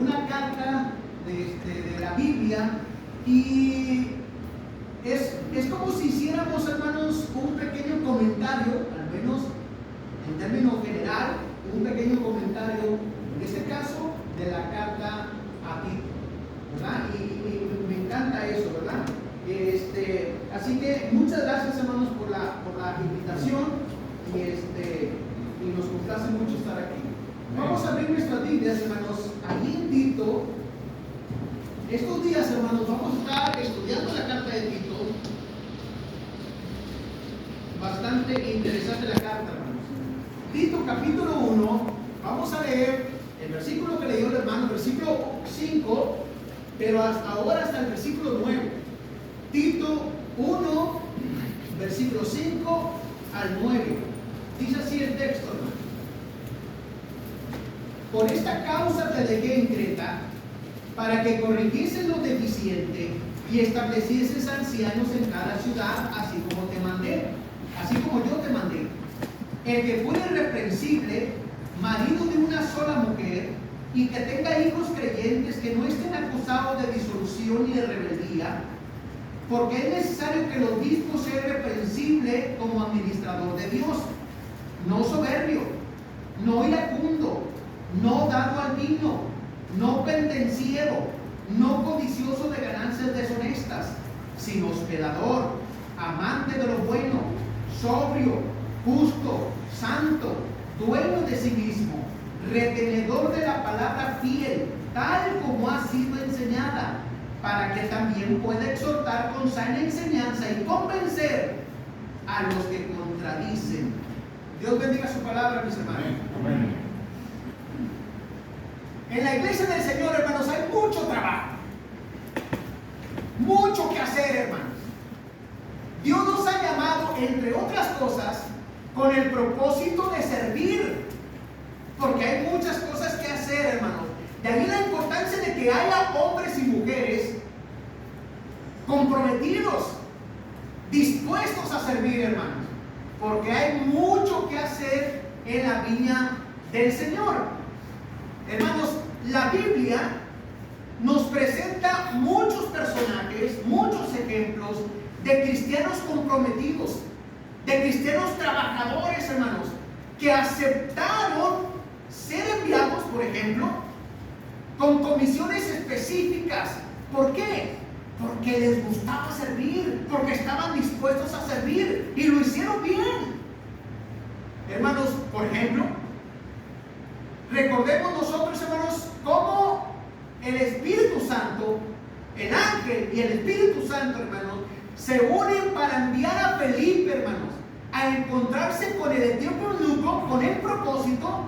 una carta de la Biblia, y es como si hiciéramos, hermanos, un pequeño comentario, al menos en términos general, un pequeño comentario, en este caso, de la carta a Tito, ¿verdad? Y me encanta eso, ¿verdad? Así que muchas gracias, hermanos, por la invitación, y nos complace mucho estar aquí. Vamos a abrir nuestras Biblias, hermanos, allí en Tito. Estos días, hermanos, vamos a estar estudiando la carta de Tito. Bastante interesante la carta, hermanos. Tito capítulo 1, vamos a leer el versículo que leyó el hermano, versículo 5, pero hasta ahora hasta el versículo 9. Tito 1, versículo 5 al 9. Dice así el texto, hermano. Por esta causa te dejé en Creta, para que corrigieses lo deficiente y establecieses ancianos en cada ciudad, así como yo te mandé. El que fuere irreprensible, marido de una sola mujer, y que tenga hijos creyentes que no estén acusados de disolución ni de rebeldía, porque es necesario que el obispo sea irreprensible como administrador de Dios, no soberbio, no iracundo, no dado al vino, no pendenciero, no codicioso de ganancias deshonestas, sino hospedador, amante de lo bueno, sobrio, justo, santo, dueño de sí mismo, retenedor de la palabra fiel, tal como ha sido enseñada, para que también pueda exhortar con sana enseñanza y convencer a los que contradicen. Dios bendiga su palabra, mis hermanos. Amén. En la iglesia del Señor, hermanos, hay mucho trabajo, mucho que hacer, hermanos. Dios nos ha llamado, entre otras cosas, con el propósito de servir, porque hay muchas cosas que hacer, hermanos. De ahí la importancia de que haya hombres y mujeres comprometidos, dispuestos a servir, hermanos, porque hay mucho que hacer en la viña del Señor. Hermanos, la Biblia nos presenta muchos personajes, muchos ejemplos de cristianos comprometidos, de cristianos trabajadores, hermanos, que aceptaron ser enviados, por ejemplo, con comisiones específicas. ¿Por qué? Porque les gustaba servir, porque estaban dispuestos a servir y lo hicieron bien. Hermanos, por ejemplo, recordemos nosotros, hermanos, cómo el Espíritu Santo, el ángel y el Espíritu Santo, hermanos, se unen para enviar a Felipe, hermanos, a encontrarse con el etíope eunuco con el propósito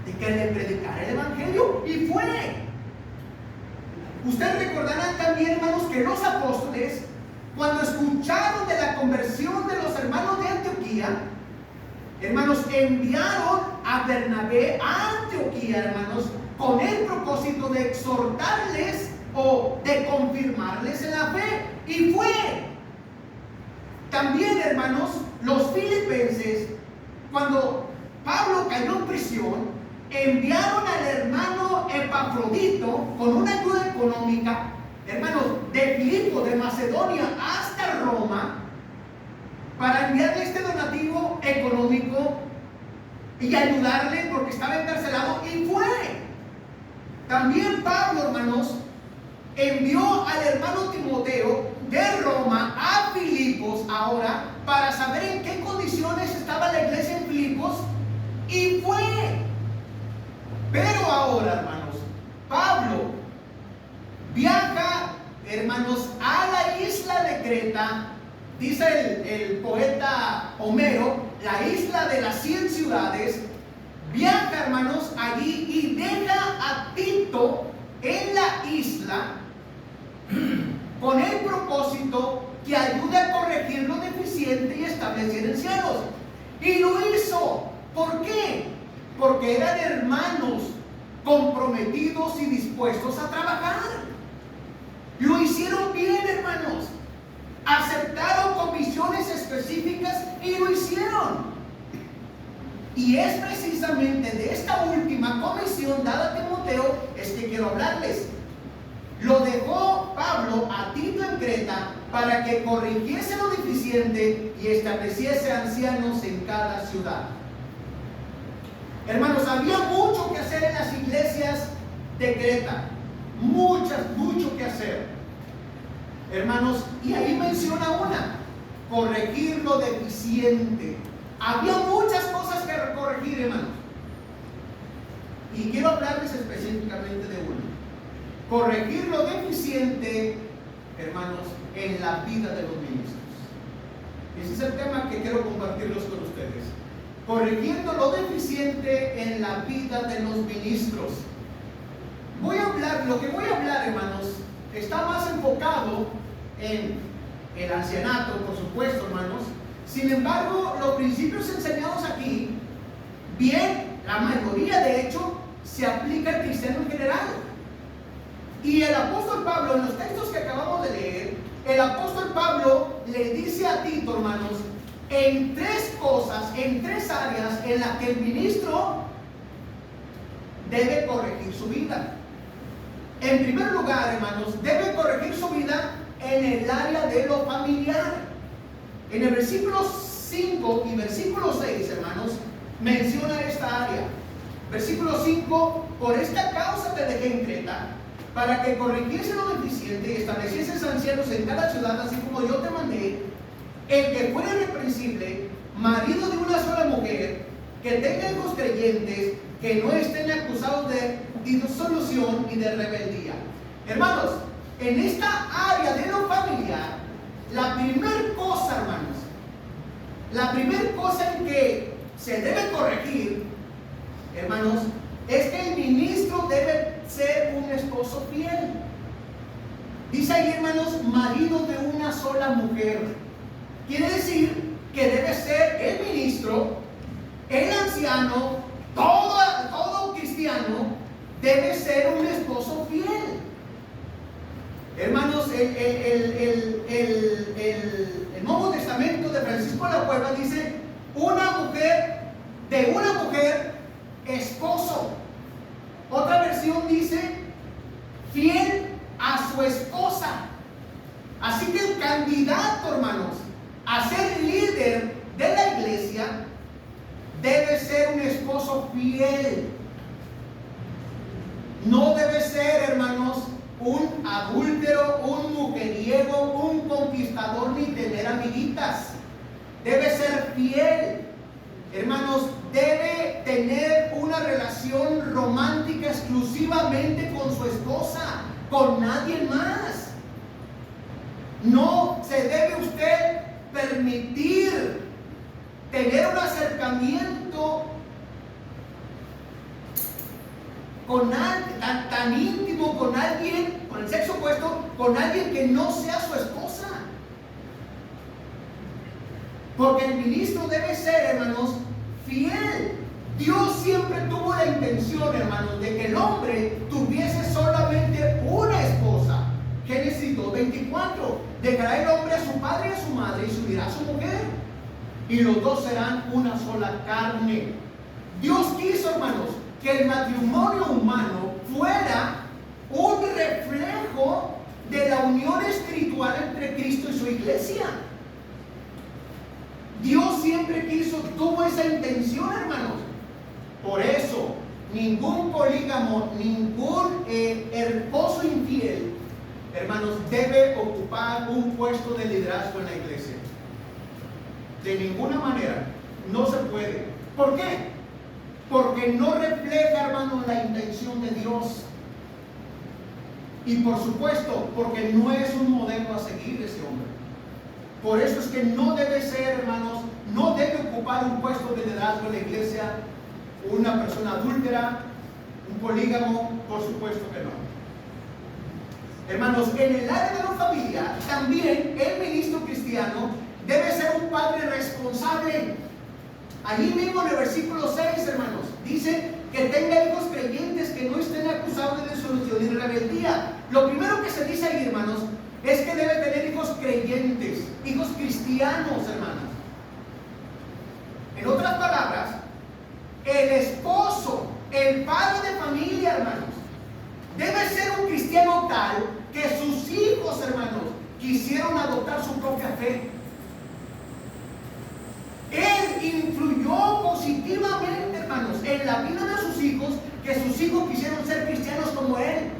de que le predicara el evangelio, y fue. Ustedes recordarán también, hermanos, que los apóstoles, cuando escucharon de la conversión de los hermanos de Antioquía, hermanos, enviaron a Bernabé a Antioquía, hermanos, con el propósito de exhortarles o de confirmarles en la fe, y fue. También, hermanos, los filipenses, cuando Pablo cayó en prisión, enviaron al hermano Epafrodito con una ayuda económica, hermanos, de Filipo, de Macedonia, hasta Roma, para enviarle este donativo económico y ayudarle porque estaba encarcelado, y fue. También Pablo, hermanos, envió al hermano Timoteo de Roma a Filipos ahora para saber en qué condiciones estaba la iglesia en Filipos, y fue. Pero ahora, hermanos, Pablo viaja, hermanos, a la isla de Creta. Dice el poeta Homero, la isla de las 100 ciudades. Viaja, hermanos, allí y deja a Tito en la isla con el propósito que ayude a corregir lo deficiente y establecer ancianos. Y lo hizo. ¿Por qué? Porque eran hermanos comprometidos y dispuestos a trabajar. Lo hicieron bien, hermanos. Aceptaron comisiones específicas y lo hicieron. Y es precisamente de esta última comisión dada a Timoteo es que quiero hablarles. Lo dejó Pablo a Tito en Creta para que corrigiese lo deficiente y estableciese ancianos en cada ciudad. Hermanos, había mucho que hacer en las iglesias de Creta. Mucho que hacer. Hermanos, y ahí menciona una: corregir lo deficiente. Había muchas cosas que corregir, hermanos. Y quiero hablarles específicamente de una. Corregir lo deficiente, hermanos, en la vida de los ministros. Ese es el tema que quiero compartirlos con ustedes. Corrigiendo lo deficiente en la vida de los ministros. Lo que voy a hablar, hermanos, está más enfocado en el ancianato, por supuesto, hermanos. Sin embargo, los principios enseñados aquí, bien, la mayoría de hecho, se aplica al cristiano en general. Y el apóstol Pablo, en los textos que acabamos de leer, el apóstol Pablo le dice a Tito, hermanos, en tres cosas, en tres áreas en las que el ministro debe corregir su vida. En primer lugar, hermanos, debe corregir su vida en el área de lo familiar. En el versículo 5 y versículo 6, hermanos, menciona esta área. Versículo 5: por esta causa te dejé en Creta, para que corrigiese lo deficiente y establecieses ancianos en cada ciudad, así como yo te mandé, el que fuera irreprensible, marido de una sola mujer, que tenga hijos creyentes, que no estén acusados de disolución y de rebeldía. Hermanos, en esta área de lo familiar, la primer cosa, hermanos, la primer cosa en que se debe corregir, hermanos, es que el ministro debe ser un esposo fiel. Dice ahí, hermanos, marido de una sola mujer. Quiere decir que debe ser el ministro, el anciano, todo cristiano debe ser un esposo fiel. Hermanos, el Nuevo Testamento de Francisco de la Cueva dice de una mujer esposo. Otra versión dice fiel a su esposa. Así que el candidato, hermanos, a ser líder de la iglesia debe ser un esposo fiel. No debe ser, hermanos, un adúltero, un mujeriego, un conquistador, ni tener amiguitas. Debe ser fiel. Hermanos, debe tener una relación romántica exclusivamente con su esposa, con nadie más. No se debe usted permitir tener un acercamiento con alguien tan íntimo, con alguien, con el sexo opuesto, con alguien que no sea su esposa. Porque el ministro debe ser, hermanos, fiel. Dios siempre tuvo la intención, hermanos, de que el hombre tuviese solamente una esposa. Génesis 2:24: dejará el hombre a su padre y a su madre y se unirá a su mujer, y los dos serán una sola carne. Dios quiso, hermanos, que el matrimonio humano fuera un reflejo de la unión espiritual entre Cristo y su iglesia. Dios siempre tuvo esa intención, hermanos. Por eso, ningún polígamo, ningún esposo infiel, hermanos, debe ocupar un puesto de liderazgo en la iglesia. De ninguna manera, no se puede. ¿Por qué? Porque no refleja, hermanos, la intención de Dios. Y por supuesto, porque no es un modelo a seguir ese hombre. Por eso es que no debe ser, hermanos, no debe ocupar un puesto de liderazgo en la iglesia una persona adúltera, un polígamo, por supuesto que no. Hermanos, en el área de la familia, también el ministro cristiano debe ser un padre responsable. Allí mismo en el versículo 6, hermanos, dice que tenga hijos creyentes que no estén acusados de disolución y rebeldía. Lo primero que se dice ahí, hermanos, es que debe tener hijos creyentes, hijos cristianos, hermanos. En otras palabras, el esposo, el padre de familia, hermanos, debe ser un cristiano tal que sus hijos, hermanos, quisieron adoptar su propia fe. Él influyó positivamente, hermanos, en la vida de sus hijos, que sus hijos quisieron ser cristianos como él.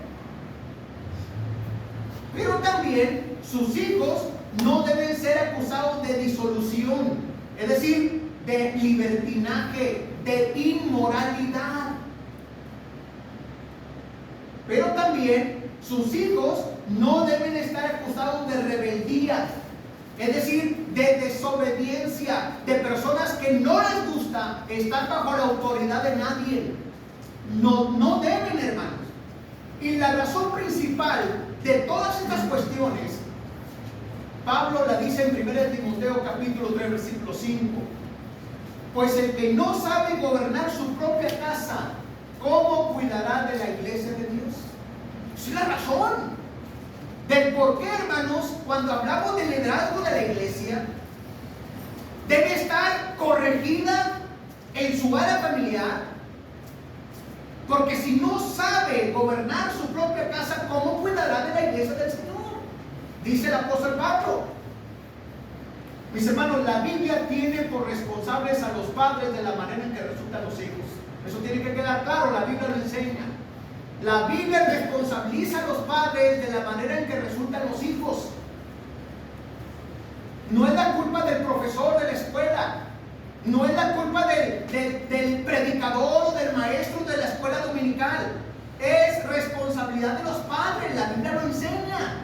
Pero también sus hijos no deben ser acusados de disolución, es decir, de libertinaje, de inmoralidad. Pero también sus hijos no deben estar acusados de rebeldía, es decir, de desobediencia, de personas que no les gusta estar bajo la autoridad de nadie. No deben, hermanos. Y la razón principal de todas estas cuestiones, Pablo la dice en 1 Timoteo capítulo 3, versículo 5. Pues el que no sabe gobernar su propia casa, ¿cómo cuidará de la iglesia de Dios? Esa es la razón del por qué, hermanos, cuando hablamos del liderazgo de la iglesia, debe estar corregida en su área familiar, porque si no sabe gobernar su propia casa, ¿cómo cuidará de la iglesia del Señor? Dice el apóstol Pablo. Mis hermanos, la Biblia tiene por responsables a los padres de la manera en que resultan los hijos. Eso tiene que quedar claro, la Biblia lo enseña. La Biblia responsabiliza a los padres de la manera en que resultan los hijos. No es la culpa del profesor de la escuela, no es la culpa del predicador o del maestro de la escuela dominical. Es responsabilidad de los padres, la Biblia lo enseña.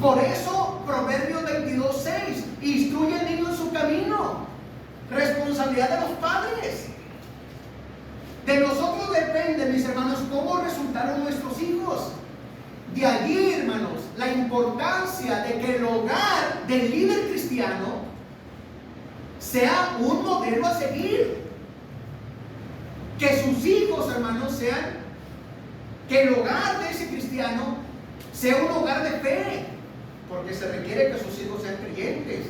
Por eso, Proverbios 22:6, instruye al niño en su camino. Responsabilidad de los padres. De nosotros depende, mis hermanos, cómo resultaron nuestros hijos. De allí, hermanos, la importancia de que el hogar del líder cristiano sea un modelo a seguir. Que sus hijos, hermanos, que el hogar de ese cristiano sea un hogar de fe, porque se requiere que sus hijos sean creyentes.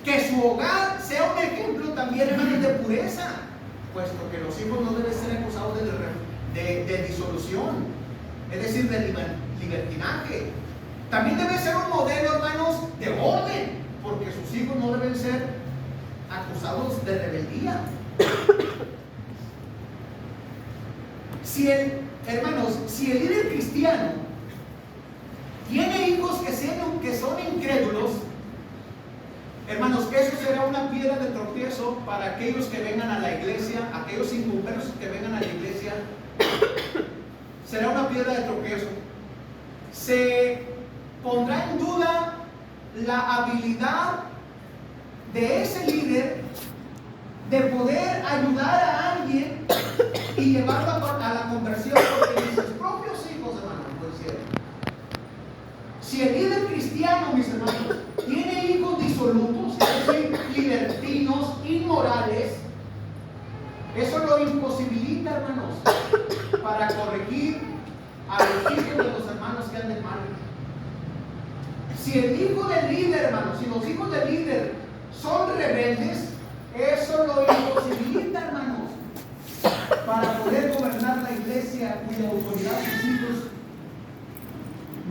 Que su hogar sea un ejemplo también, hermanos, de pureza, puesto que los hijos no deben ser acusados de disolución, es decir, de libertinaje. También debe ser un modelo, hermanos, de orden, porque sus hijos no deben ser acusados de rebeldía. Si el líder cristiano tiene hijos que son incrédulos, hermanos, eso será una piedra de tropiezo para aquellos que vengan a la iglesia, aquellos inconversos que vengan a la iglesia. Será una piedra de tropiezo. Se pondrá en duda la habilidad de ese líder de poder ayudar a alguien y llevarlo a la conversión, porque ni sus propios hijos, hermanos, lo hicieron. Si el líder cristiano, mis hermanos, tiene hijos disolutos, es decir, libertinos, inmorales, eso lo imposibilita, hermanos, para corregir a los hijos de los hermanos que anden mal. Si el hijo del líder, hermanos, si los hijos del líder son rebeldes, eso lo imposibilita, hermanos, para poder gobernar la iglesia cuya autoridad sus hijos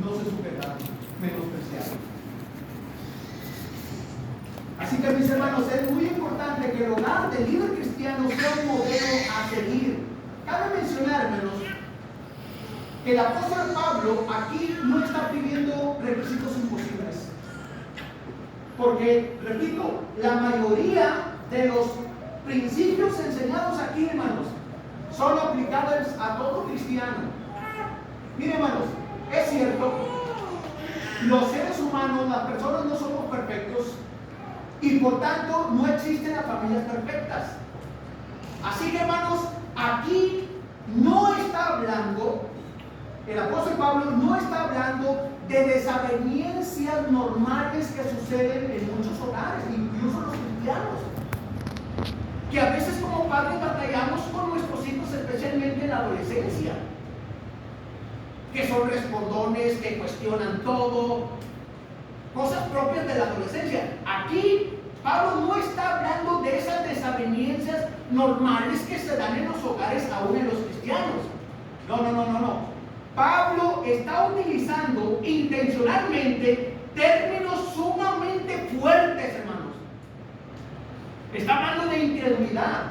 no se superaron, menospreciaron. Así que, mis hermanos, es muy importante que el hogar del líder cristiano sea un modelo a seguir. Cabe mencionar, hermanos, que el apóstol Pablo aquí no está pidiendo requisitos imposibles. Porque, repito, la mayoría de los principios enseñados aquí, hermanos, son aplicables a todo cristiano. Miren, hermanos, es cierto, los seres humanos, las personas no somos perfectos y por tanto no existen las familias perfectas. Así que, hermanos, aquí no está hablando, el apóstol Pablo no está hablando de desavenencias normales que suceden en muchos hogares, incluso los cristianos, que a veces como padres batallamos con nuestros hijos, especialmente en la adolescencia, que son respondones, que cuestionan todo, cosas propias de la adolescencia. Aquí Pablo no está hablando de esas desavenencias normales que se dan en los hogares aún en los cristianos. No. Pablo está utilizando intencionalmente términos sumamente fuertes, hermanos. Está hablando de incredulidad,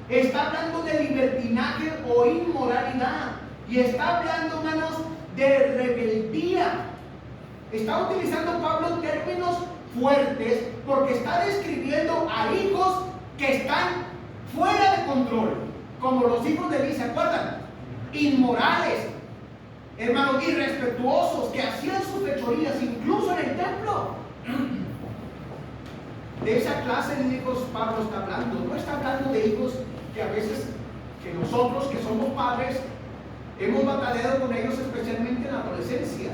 está hablando de libertinaje o inmoralidad, y está hablando, hermanos, de rebeldía. Está utilizando Pablo términos fuertes porque está describiendo a hijos que están fuera de control, como los hijos de Eli, ¿se acuerdan? Inmorales, hermanos, irrespetuosos, que hacían sus fechorías incluso en el templo. De esa clase de hijos Pablo está hablando. No está hablando de hijos que a veces, que nosotros que somos padres hemos batallado con ellos, especialmente en la adolescencia.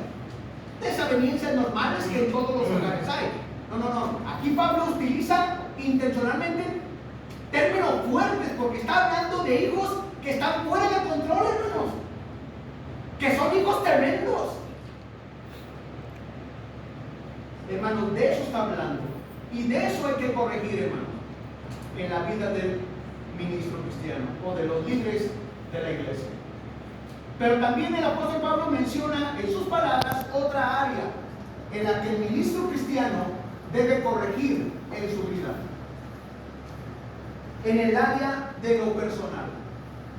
Desavenencias normales que en todos los hogares hay. No. Aquí Pablo utiliza intencionalmente términos fuertes porque está hablando de hijos que están fuera de control, hermanos, que son hijos tremendos. Hermanos, de eso está hablando, y de eso hay que corregir, hermanos, en la vida del ministro cristiano o de los líderes de la iglesia. Pero también el apóstol Pablo menciona en sus palabras otra área en la que el ministro cristiano debe corregir en su vida, en el área de lo personal.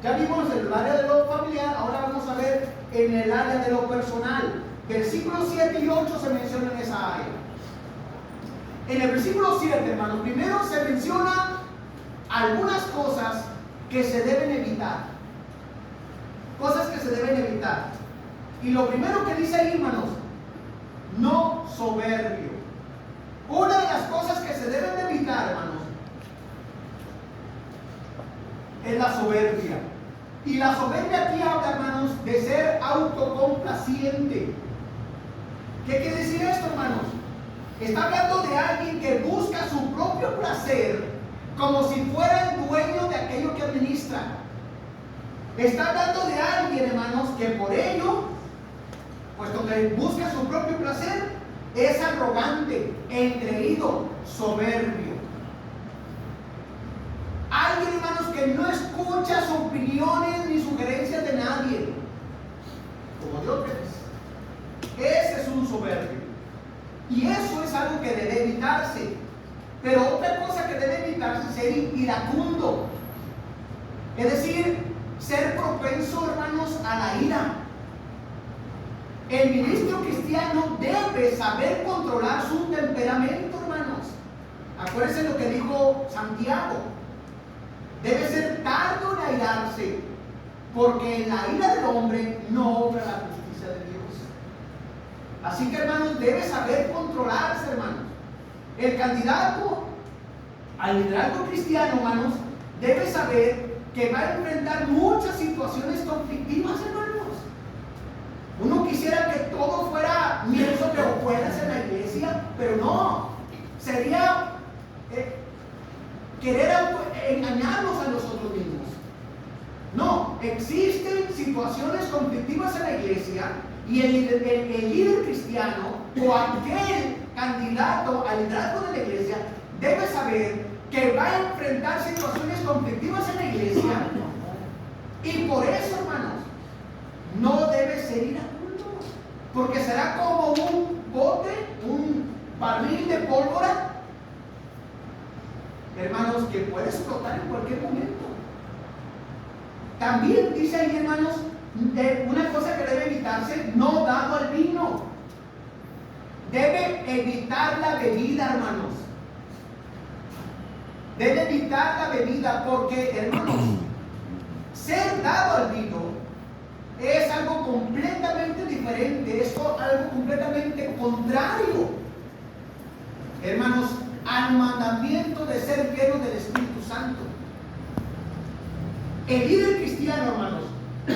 Ya vimos en el área de lo familiar, ahora vamos a ver en el área de lo personal. Versículos 7 y 8 se mencionan esa área. En el versículo 7, hermanos, primero se menciona algunas cosas que se deben evitar. Cosas que se deben evitar. Y lo primero que dice ahí, hermanos, no soberbio. Una de las cosas que se deben de evitar, hermanos, es la soberbia. Y la soberbia aquí habla, hermanos, de ser autocomplaciente. ¿Qué quiere decir esto, hermanos? Está hablando de alguien que busca su propio placer como si fuera el dueño de aquello que administra. Está hablando de alguien, hermanos, que por ello, puesto que busca su propio placer, es arrogante, engreído, soberbio. Alguien, hermanos, que no escucha sus opiniones ni sugerencias de nadie, como Diótrefes. Ese es un soberbio. Y eso es algo que debe evitarse. Pero otra cosa que debe evitarse es ser iracundo. Es decir, ser propenso, hermanos, a la ira. El ministro cristiano debe saber controlar su temperamento, hermanos. Acuérdense lo que dijo Santiago. Debe ser tardo en airarse, porque en la ira del hombre no obra la justicia de Dios. Así que, hermanos, debe saber controlarse, hermanos. El candidato al liderazgo cristiano, hermanos, debe saber que va a enfrentar muchas situaciones conflictivas, hermanos. Uno quisiera que todo fuera miel sobre hojuelas en la iglesia, pero no. Sería querer engañarnos a nosotros mismos. No, existen situaciones conflictivas en la iglesia, y el líder cristiano o aquel candidato al liderazgo de la iglesia debe saber que va a enfrentar situaciones conflictivas en la iglesia, y por eso, hermanos, no debe ser iracundo, porque será como un bote, un barril de pólvora, hermanos, que puede explotar en cualquier momento. También dice ahí, hermanos, una cosa que debe evitarse: no dado al vino. Debe evitar la bebida, hermanos. Debe evitar la bebida porque, hermanos, ser dado al vino es algo completamente diferente, es algo completamente contrario, hermanos, al mandamiento de ser lleno del Espíritu Santo. El líder cristiano, hermanos,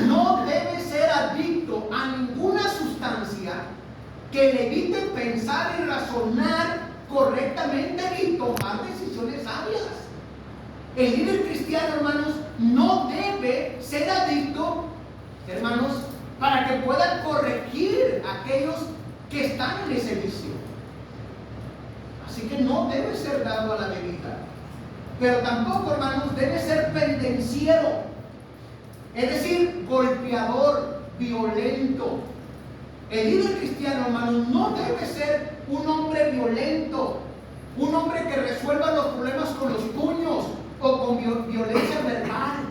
no debe ser adicto a ninguna sustancia que le evite pensar y razonar correctamente y tomar decisiones sabias. El líder cristiano, hermanos, no debe ser adicto, hermanos, para que pueda corregir a aquellos que están en ese vicio. Así que no debe ser dado a la bebida. Pero tampoco, hermanos, debe ser pendenciero. Es decir, golpeador, violento. El líder cristiano, hermanos, no debe ser un hombre violento, un hombre que resuelva los problemas con los puños o con violencia verbal.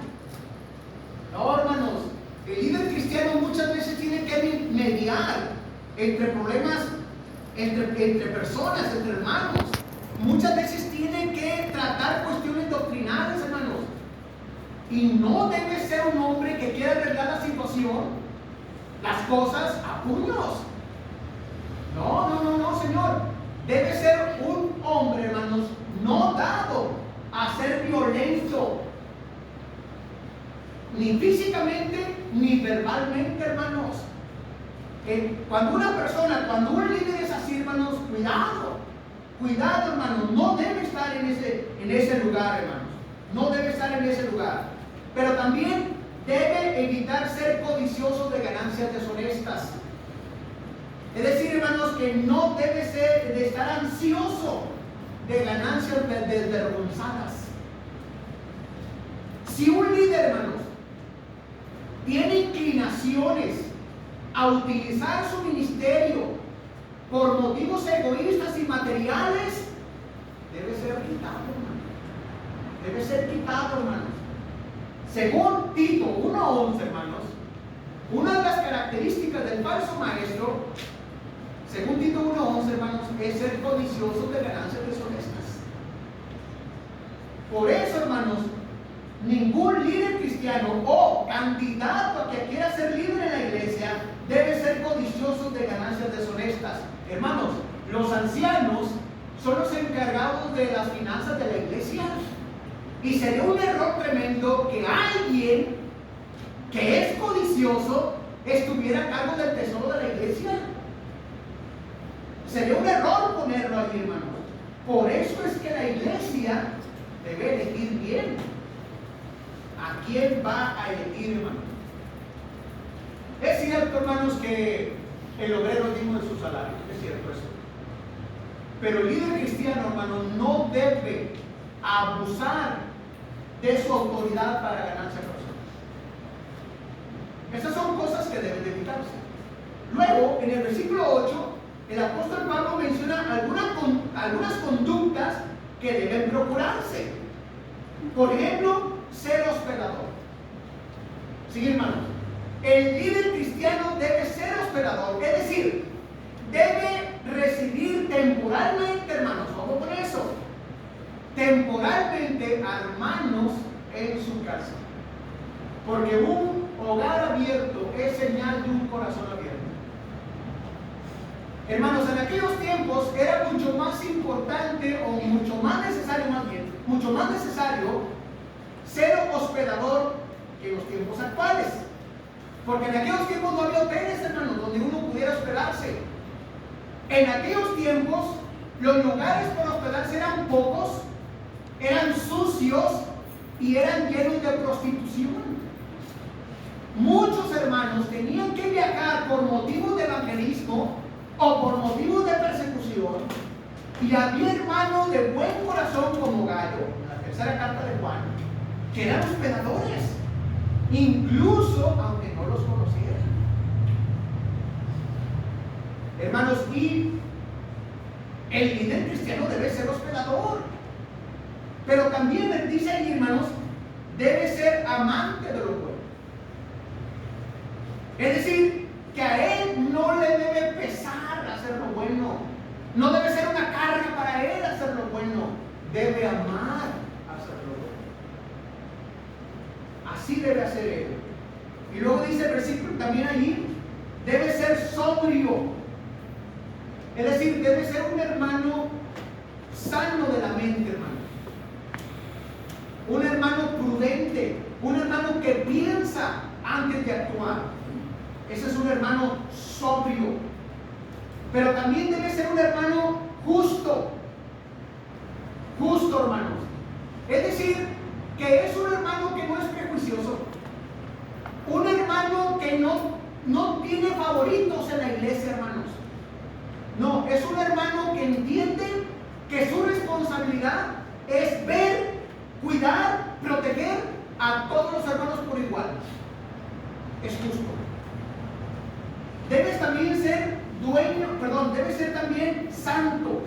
No, hermanos, el líder cristiano muchas veces tiene que mediar entre problemas, entre personas, entre hermanos. Muchas veces tiene que tratar cuestiones doctrinales, hermanos. Y no debe ser un hombre que quiera arreglar la situación, las cosas a puños. No, Señor. Debe ser un hombre, hermanos, no dado a ser violento, ni físicamente, ni verbalmente, hermanos. Cuando un líder es así, hermanos, cuidado, hermanos, no debe estar en ese lugar, hermanos. No debe estar en ese lugar. Pero también debe evitar ser codicioso de ganancias deshonestas. Es decir, hermanos, que no debe de estar ansioso de ganancias desvergonzadas. Si un líder, hermanos, tiene inclinaciones a utilizar su ministerio por motivos egoístas y materiales, debe ser quitado, hermanos. Debe ser quitado, hermanos. Según Tito 1:11, hermanos, una de las características del falso maestro, según Tito 1:11, hermanos, es ser codicioso de ganancias deshonestas. Por eso, hermanos, ningún líder cristiano o candidato a que quiera ser líder en la iglesia debe ser codicioso de ganancias deshonestas. Hermanos, los ancianos son los encargados de las finanzas de la iglesia. Y sería un error tremendo que alguien que es codicioso estuviera a cargo del tesoro de la iglesia. Sería un error ponerlo allí, hermanos. Por eso es que la iglesia debe elegir bien a quién va a elegir, hermanos. Es cierto, hermanos, que el obrero es digno de su salario. Es cierto eso. Pero el líder cristiano, hermanos, no debe abusar de su autoridad para ganancia personal. Estas son cosas que deben de evitarse. Luego, en el versículo 8, el apóstol Pablo menciona algunas conductas que deben procurarse. Por ejemplo, ser hospedador. Sí, hermanos. El líder cristiano debe ser hospedador, es decir, debe recibir temporalmente, hermanos, vamos con eso, temporalmente a hermanos en su casa. Porque un hogar abierto es señal de un corazón abierto. Hermanos, en aquellos tiempos era mucho más importante, o mucho más necesario, mucho más necesario ser hospedador que en los tiempos actuales. Porque en aquellos tiempos no había hoteles, hermanos, donde uno pudiera hospedarse. En aquellos tiempos los lugares para hospedarse eran pocos, eran sucios y eran llenos de prostitución. Muchos hermanos tenían que viajar por motivos de evangelismo o por motivos de persecución, y había hermanos de buen corazón como Gallo, en la tercera carta de Juan, que eran hospedadores, incluso aunque no los conocieran. Hermanos, y el líder cristiano debe ser hospedador, pero también dice ahí, hermanos, debe ser amante de lo bueno. Es decir, que a él no le debe pesar hacer lo bueno, no debe ser una carga para él hacer lo bueno, debe amar hacer lo bueno. Así debe hacer él. Y luego dice el versículo también allí, debe ser sobrio, es decir, debe ser un hermano sano de la mente, hermano, un hermano prudente, un hermano que piensa antes de actuar. Ese es un hermano sobrio. Pero también debe ser un hermano justo, hermanos. Es decir, que es un hermano que no es prejuicioso, un hermano que no tiene favoritos en la iglesia, hermanos. No, es un hermano que entiende que su responsabilidad es ver cuidar, proteger a todos los hermanos por igual. Es justo. Debes también ser debes ser también santo.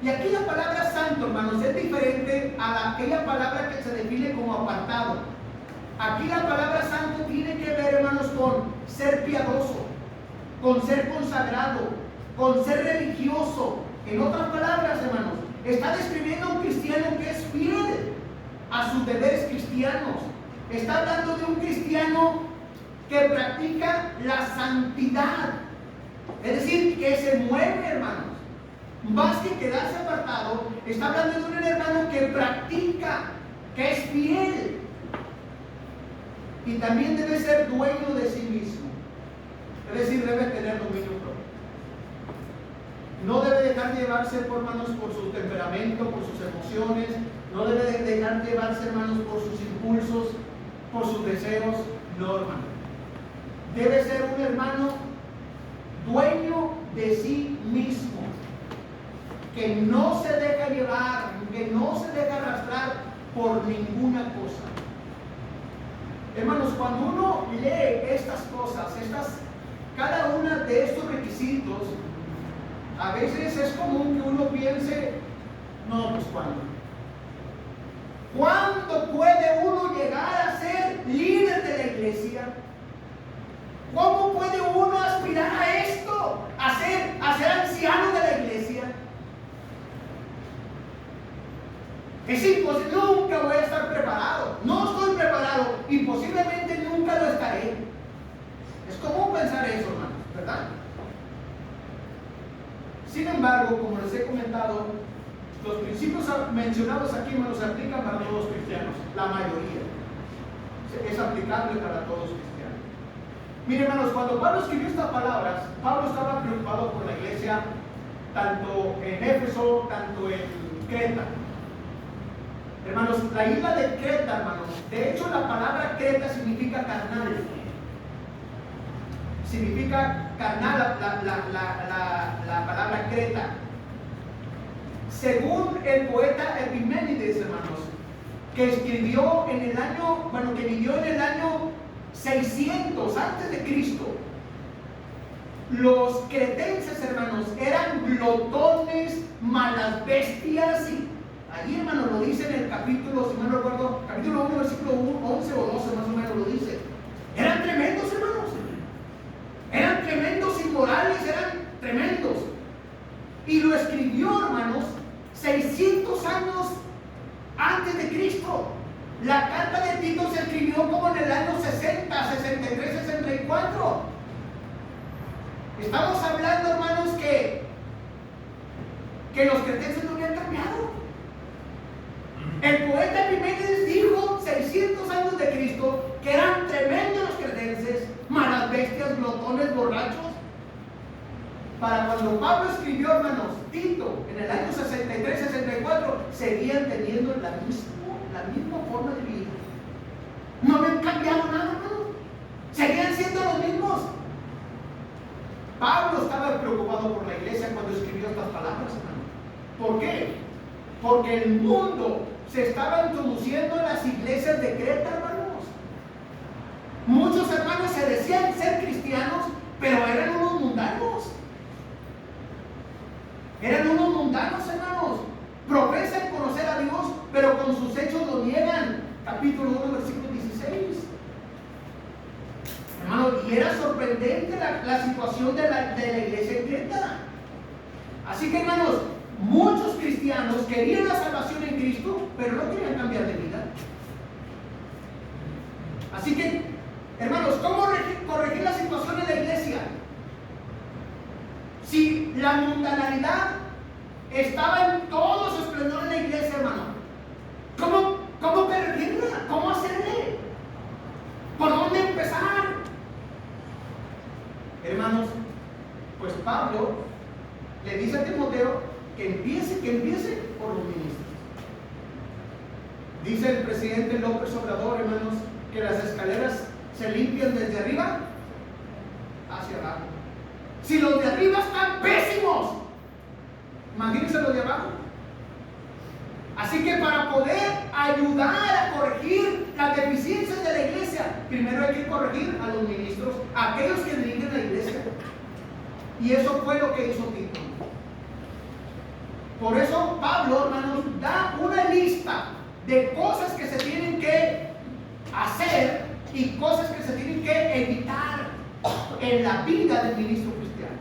Y aquí la palabra santo, hermanos, es diferente a aquella palabra que se define como apartado. Aquí la palabra santo tiene que ver, hermanos, con ser piadoso, con ser consagrado, con ser religioso. En otras palabras, hermanos, está describiendo a un cristiano que es fiel a sus deberes cristianos. Está hablando de un cristiano que practica la santidad. Es decir, que se mueve, hermanos. Más que quedarse apartado, está hablando de un hermano que practica, que es fiel. Y también debe ser dueño de sí mismo. Es decir, debe tener dominio propio. No debe dejar llevarse, hermanos, por su temperamento, por sus emociones. No debe dejar llevarse, hermanos, por sus impulsos, por sus deseos. No, hermano. Debe ser un hermano dueño de sí mismo, que no se deja llevar, que no se deja arrastrar por ninguna cosa. Hermanos, cuando uno lee estas cosas, cada una de estos requisitos, a veces es común que uno piense, no, pues ¿cuándo puede uno llegar a ser líder de la iglesia? ¿Cómo puede uno aspirar a esto? A ser anciano de la iglesia. Es imposible, nunca voy a estar preparado. No estoy preparado y posiblemente nunca lo estaré. Es común pensar eso, hermanos, ¿verdad? Sin embargo, como les he comentado, los principios mencionados aquí, hermanos, se aplican para todos los cristianos, la mayoría. Es aplicable para todos los cristianos. Miren, hermanos, cuando Pablo escribió estas palabras, Pablo estaba preocupado por la iglesia, tanto en Éfeso, tanto en Creta. Hermanos, la isla de Creta, hermanos, de hecho la palabra Creta significa carnal. Significa carnal la palabra Creta. Según el poeta Epimenides, hermanos, que escribió en el año, que vivió en el año 600 antes de Cristo, los cretenses, hermanos, eran glotones, malas bestias, y allí, hermano, lo dice en el capítulo, si no recuerdo, capítulo 1, versículo 11 o 12 más o menos lo dice. Eran tremendos, hermanos. Eran tremendos inmorales, eran tremendos. Y lo escribió, hermanos, 600 años antes de Cristo. La carta de Tito se escribió como en el año 60, 63, 64. Estamos hablando, hermanos, que los cretenses no habían cambiado. El poeta Epimenides dijo 600 años de Cristo que eran tremendos los cretenses, malas bestias, glotones, borrachos. Para cuando Pablo escribió, hermanos, Tito, en el año 63, 64, seguían teniendo la misma forma de vida. No habían cambiado nada, hermanos. Seguían siendo los mismos. Pablo estaba preocupado por la iglesia cuando escribió estas palabras, hermanos. ¿Por qué? Porque el mundo se estaba introduciendo en las iglesias de Creta, hermanos. Muchos hermanos se decían ser cristianos, pero eran unos mundanos. Eran unos mundanos, hermanos. Profesan conocer a Dios, pero con sus hechos lo niegan. Capítulo 1, versículo 16. Hermanos, y era sorprendente la situación de la iglesia en Creta. Así que, hermanos, muchos cristianos querían la salvación en Cristo, pero no querían cambiar de vida. Así que, hermanos, ¿cómo corregir la situación en la iglesia? Si la mundanalidad estaba en todo su esplendor en la iglesia, hermano, ¿cómo corregirla? ¿Cómo hacerle? ¿Por dónde empezar? Hermanos, pues Pablo le dice a Timoteo que empiece por los ministros. Dice el presidente López Obrador, hermanos, que las escaleras se limpian desde arriba hacia abajo. Si los de arriba están pésimos, imagínense los de abajo. Así que para poder ayudar a corregir las deficiencias de la iglesia, primero hay que corregir a los ministros, a aquellos que dirigen la iglesia. Y eso fue lo que hizo Tito. Por eso Pablo, hermanos, da una lista de cosas que se tienen que hacer y cosas que se tienen que evitar en la vida del ministro cristiano.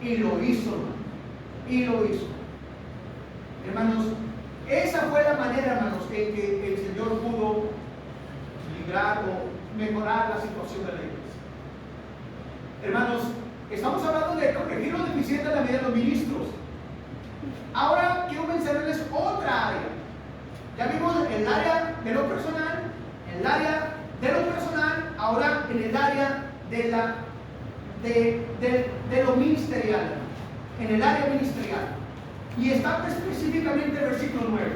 Y lo hizo, hermano. Y lo hizo. Hermanos, esa fue la manera, hermanos, en que el Señor pudo librar o mejorar la situación de la iglesia. Hermanos, estamos hablando de corregir los deficientes de la vida de los ministros. Ahora quiero mencionarles otra área. Ya vimos el área de lo personal, el área de lo personal, ahora en el área de lo ministerial, en el área ministerial. Y está específicamente el versículo 9.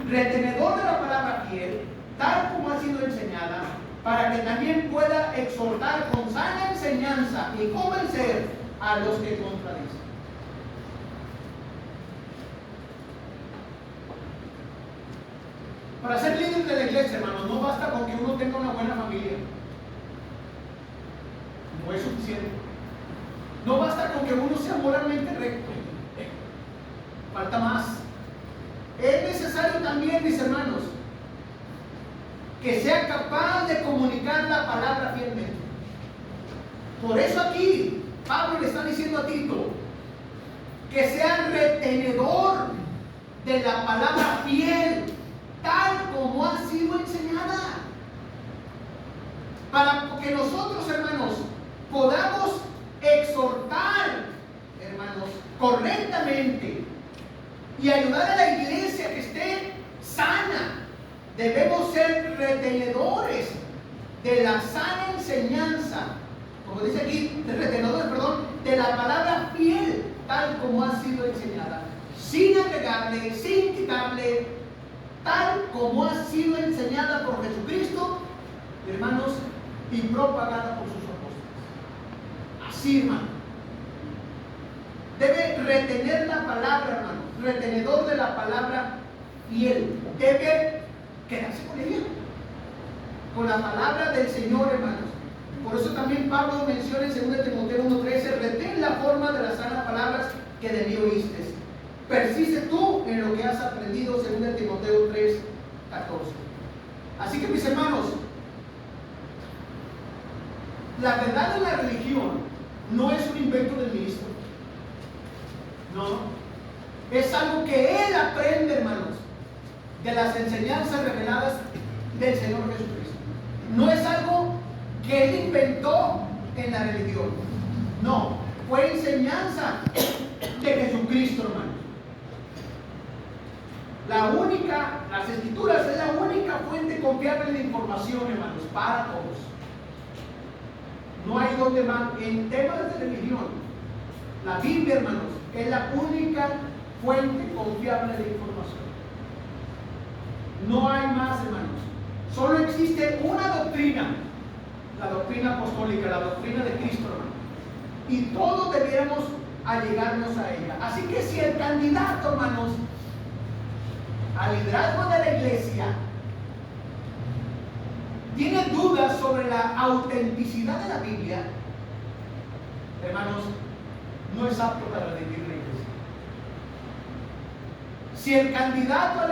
Retenedor de la palabra fiel, tal como ha sido enseñada, para que también pueda exhortar con sana enseñanza y convencer a los que contradicen. Para ser líder de la iglesia, hermanos, no basta con que uno tenga una buena familia. No es suficiente. No basta con que uno sea moralmente recto. Falta más. Es necesario también, mis hermanos, que sea capaz de comunicar la palabra fielmente. Por eso aquí Pablo le está diciendo a Tito que sea retenedor de la palabra fiel, tal como ha sido enseñada, para que nosotros, hermanos, podamos exhortar, hermanos, correctamente y ayudar a la iglesia que esté sana. Debemos ser retenedores de la sana enseñanza, como dice aquí, retenedores, de la palabra fiel, tal como ha sido enseñada, sin agregarle, sin quitarle, tal como ha sido enseñada por Jesucristo, hermanos, y propagada por sus apóstoles. Así, hermano. Debe retener la palabra, hermano, retenedor de la palabra fiel. Debe quedarse con ella, con la palabra del Señor, hermanos. Por eso también Pablo menciona en 2 Timoteo 1:13, retén la forma de las sanas palabras que de mí oíste. Persiste tú en lo que has aprendido, 2 Timoteo 3:14. Así que, mis hermanos, la verdad de la religión no es un invento del ministro. No, es algo que él aprende, hermanos, de las enseñanzas reveladas del Señor Jesucristo. No es algo que él inventó en la religión. No, fue enseñanza de Jesucristo, hermanos. Las escrituras es la única fuente confiable de información, hermanos, para todos. No hay donde más. En temas de religión, la Biblia, hermanos, es la única fuente confiable de información. No hay más, hermanos. Solo existe una doctrina, la doctrina apostólica, la doctrina de Cristo, hermanos. Y todos debiéramos allegarnos a ella. Así que si el candidato, hermanos, al liderazgo de la iglesia tiene dudas sobre la autenticidad de la Biblia, hermanos, no es apto para dirigir la iglesia. Si el candidato a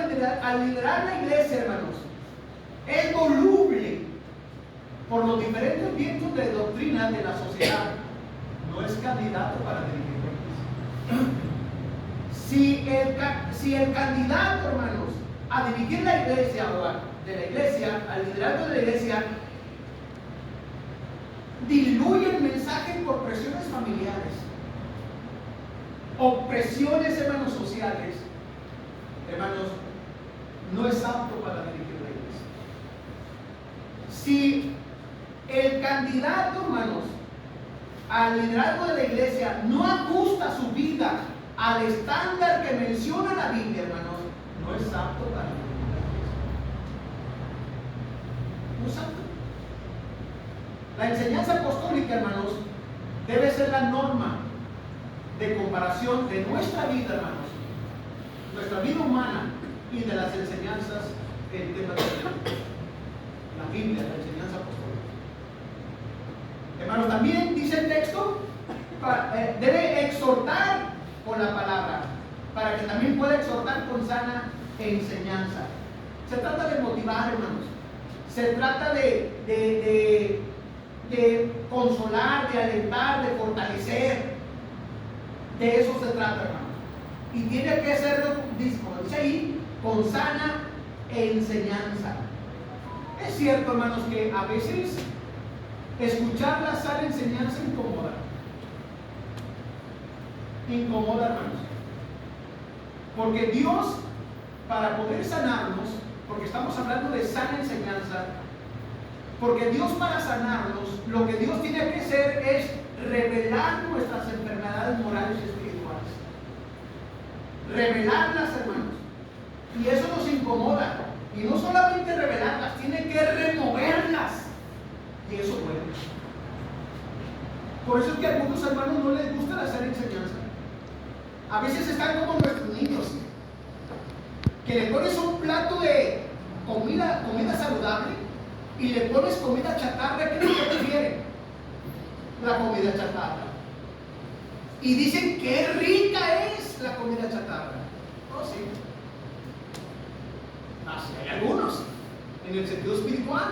liderar la iglesia, hermanos, es voluble por los diferentes vientos de doctrina de la sociedad, no es candidato para dirigir la iglesia. Si el candidato, hermanos, a dirigir la iglesia o de la iglesia, al liderazgo de la iglesia, diluye el mensaje por presiones familiares o presiones, hermanos, sociales, hermanos, no es apto para dirigir la iglesia. Si el candidato, hermanos, al liderazgo de la iglesia no ajusta su vida al estándar que menciona la Biblia, hermanos, no es apto para dirigir la iglesia. No es apto. La enseñanza apostólica, hermanos, debe ser la norma de comparación de nuestra vida, hermanos, nuestra vida humana y de las enseñanzas en tema de la Biblia, la enseñanza apostólica. Hermanos, también dice el texto, debe exhortar con la palabra, para que también pueda exhortar con sana enseñanza. Se trata de motivar, hermanos. Se trata de consolar, de alentar, de fortalecer. De eso se trata, hermanos. Y tiene que ser, como dice ahí, con sana enseñanza. Es cierto, hermanos, que a veces escuchar la sana enseñanza incomoda. Incomoda, hermanos. Porque Dios, para poder sanarnos, porque estamos hablando de sana enseñanza, porque Dios, para sanarnos, lo que Dios tiene que hacer es revelar nuestras enfermedades morales y espirituales. Revelarlas, hermanos. Y eso nos incomoda. Y no solamente revelarlas, tiene que removerlas. Y eso duele. Por eso es que a algunos hermanos no les gusta la sana enseñanza. A veces están como nuestros niños, que le pones un plato de comida saludable y le pones comida chatarra. ¿Qué es lo que prefieren? La comida chatarra. Y dicen que rica es la comida chatarra. Oh, sí. Así hay algunos, en el sentido espiritual.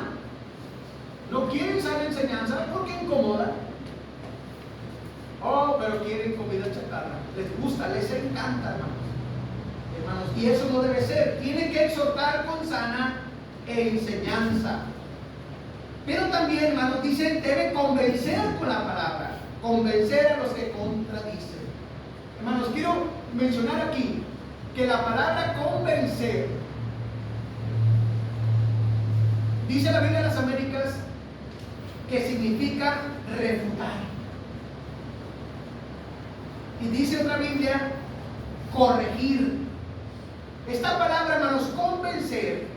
No quieren sana enseñanza porque incomoda. Oh, pero quieren comida chatarra. Les gusta, les encanta, hermanos. Y eso no debe ser. Tienen que exhortar con sana enseñanza. Pero también, hermanos, dicen, debe convencer con la palabra. Convencer a los que contradicen. Hermanos, quiero mencionar aquí que la palabra convencer, dice la Biblia de las Américas, que significa refutar. Y dice otra Biblia, corregir. Esta palabra, hermanos, convencer,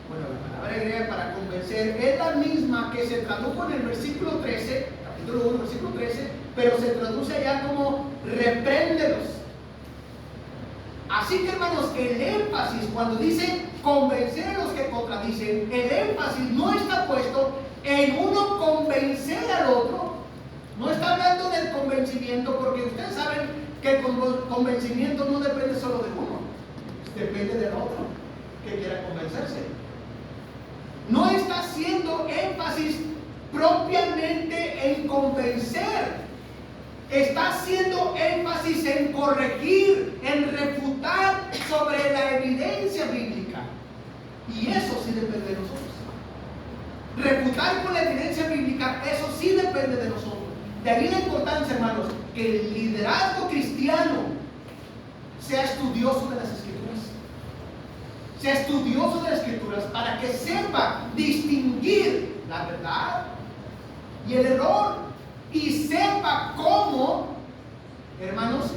bueno, la palabra griega para convencer es la misma que se tradujo en el versículo 13, capítulo 1, versículo 13, pero se traduce allá como repréndelos. Así que, hermanos, el énfasis cuando dice convencer a los que contradicen, el énfasis no está puesto en uno convencer al otro. No está hablando del convencimiento, porque ustedes saben que el convencimiento no depende solo de uno, depende del otro que quiera convencerse. No está haciendo énfasis propiamente en convencer, está haciendo énfasis en corregir, en refutar sobre la evidencia bíblica. Y eso sí depende de nosotros. Refutar con la evidencia bíblica, eso sí depende de nosotros. De ahí la importancia, hermanos, que el liderazgo cristiano sea estudioso de las Escrituras. Sea estudioso de las Escrituras para que sepa distinguir la verdad y el error. Y sepa cómo, hermanos,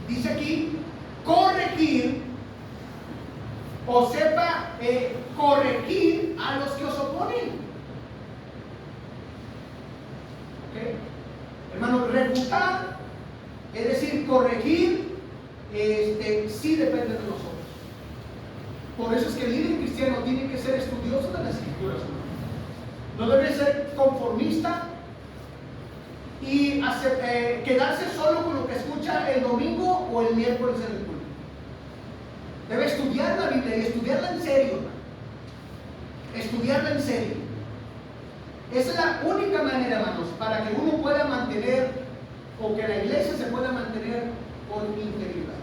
dice aquí, corregir, o sepa corregir a los que os oponen. ¿Okay? Hermano, refutar, es decir, corregir, sí depende de nosotros. Por eso es que el líder cristiano tiene que ser estudioso de las Escrituras. No debe ser conformista y quedarse solo con lo que escucha el domingo o el miércoles en el culto. Debe estudiar la Biblia y estudiarla en serio, hermano. Estudiarla en serio. Esa es la única manera, hermanos, para que uno pueda mantener, o que la iglesia se pueda mantener con integridad.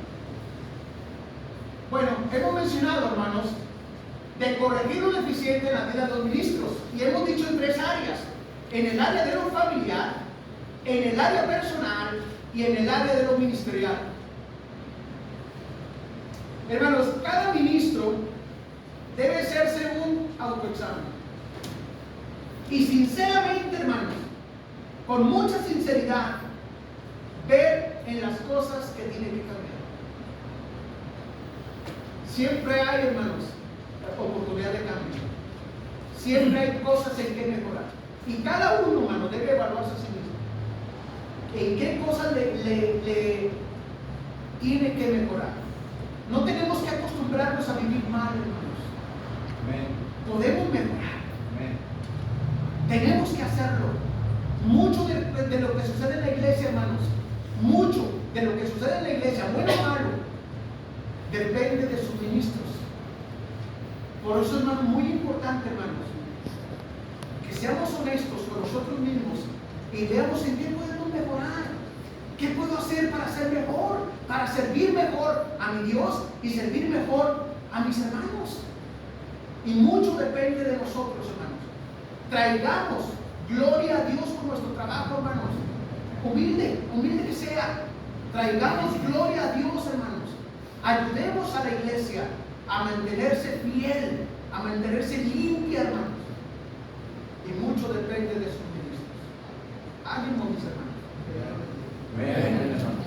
Bueno, hemos mencionado, hermanos, de corregir lo deficiente en la vida de los ministros. Y hemos dicho en tres áreas: en el área de lo familiar, en el área personal y en el área de lo ministerial. Hermanos, cada ministro debe hacerse un autoexamen. Y sinceramente, hermanos, con mucha sinceridad, ver en las cosas que tienen que cambiar. Siempre hay, hermanos, oportunidad de cambio. Siempre hay cosas en que mejorar. Y cada uno, hermano, debe evaluarse a sí mismo. ¿En qué cosas le tiene que mejorar? No tenemos que acostumbrarnos a vivir mal, hermanos. Podemos mejorar. Tenemos que hacerlo. Mucho de lo que sucede en la iglesia, hermanos, mucho de lo que sucede en la iglesia, bueno o malo, depende de sus ministros. Por eso es muy importante, hermanos, que seamos honestos con nosotros mismos y veamos en qué podemos mejorar. ¿Qué puedo hacer para ser mejor? Para servir mejor a mi Dios y servir mejor a mis hermanos. Y mucho depende de nosotros, hermanos. Traigamos gloria a Dios con nuestro trabajo, hermanos. Humilde que sea. Traigamos gloria a Dios, hermanos. Ayudemos a la iglesia a mantenerse fiel, a mantenerse limpia, hermanos. Y mucho depende de sus ministros. Ánimo, mis hermanos. Amén.